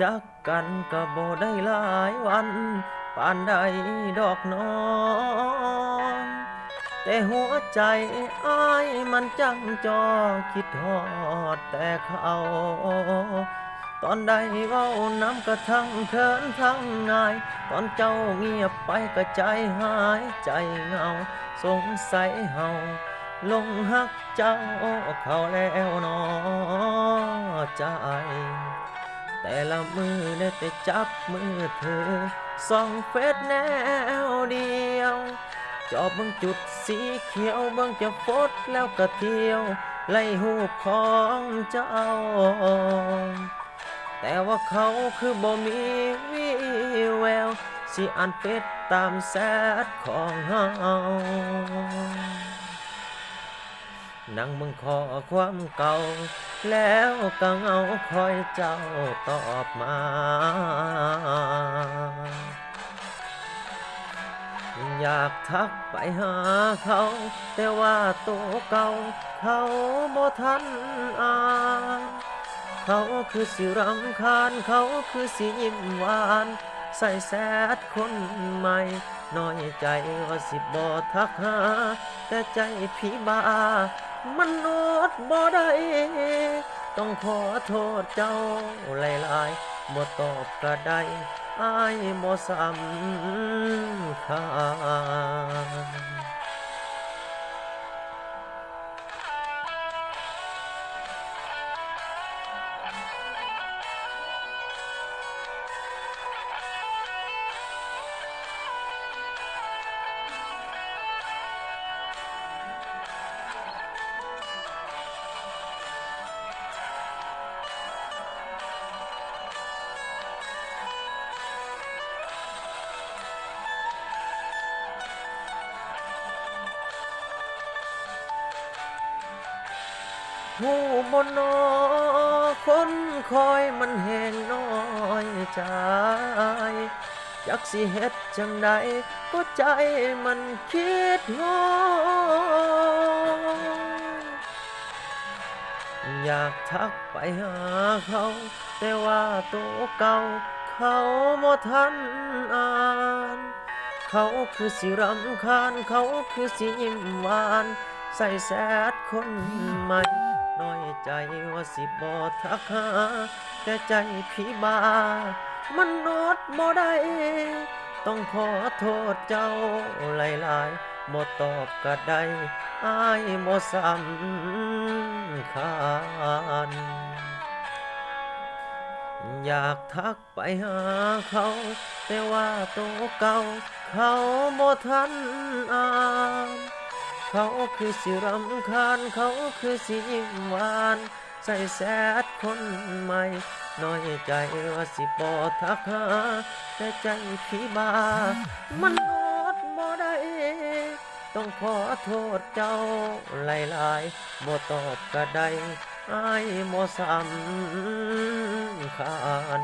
จักกันก็บ่ได้หลายวันปานใดดอกน้องแต่หัวใจอ้ายมันจังจอคิดฮอดแต่เขาตอนใดเว้าน้ำก็ทั้งเขินทั้งง่ายตอนเจ้าเงียบไปก็ใจหายใจเหงาสงสัยเฮาลงหักเจ้าเขาแล้วนอใจแต่ละมือได้แต่จับมือเธอส่องเฟซแนวเดียวจอบเบิ่งจุดสีเขียวเบิ่งจะฟดแล้วก็เที่ยวไล่หูปของเจ้าแต่ว่าเขาคือบ่มีวี่แววสิอ่านเฟซตามแชทของเฮานั่งมึงขอความเก่าแล้วก็เหงาคอยเจ้าตอบมาอยากทักไปหาเขาแต่ว่าตัวเก่าเขาบ่ทันอ่านเขาคือสิรำคาญเขาคือสิยิ้มหวานใส่แซดคนใหม่น้อยใจว่าสิบ่ทักหาแต่ใจพี่บ้ามันอดบ่ได้ต้องขอโทษเจ้าหลายๆบ่ตอบก็ได้อายบ่สำคัญหูบ่นอคนคอยมันแห้งน้อยใจจักสิเฮ็ดจังใดก็ใจมันคิดฮอดอยากทักไปหาเขาแต่ว่าตัวเก่าเขาบ่ทันอ่านเขาคือสิรำคาญเขาคือสิยิ้มหวานใส่แซดคนใหม่น้อยใจว่าสิบ่ทักหาแต่ใจพี่บ้ามันอดบ่ได้ต้องขอโทษเจ้าหลายๆบ่ตอบก็ได้อายบ่สำคัญอยากทักไปหาเขาแต่ว่าตัวเก่าเขาบ่ทันอ่านเขาคือสิรำคาญเขาคือสิยิ้มหวานใส่แซดคนใหม่น้อยใจว่าสิบ่ทักหาแต่ใจพี่บ้ามันอดบ่ได้ต้องขอโทษเจ้าหลายๆบ่ตอบก็ได้อายบ่สำคัญ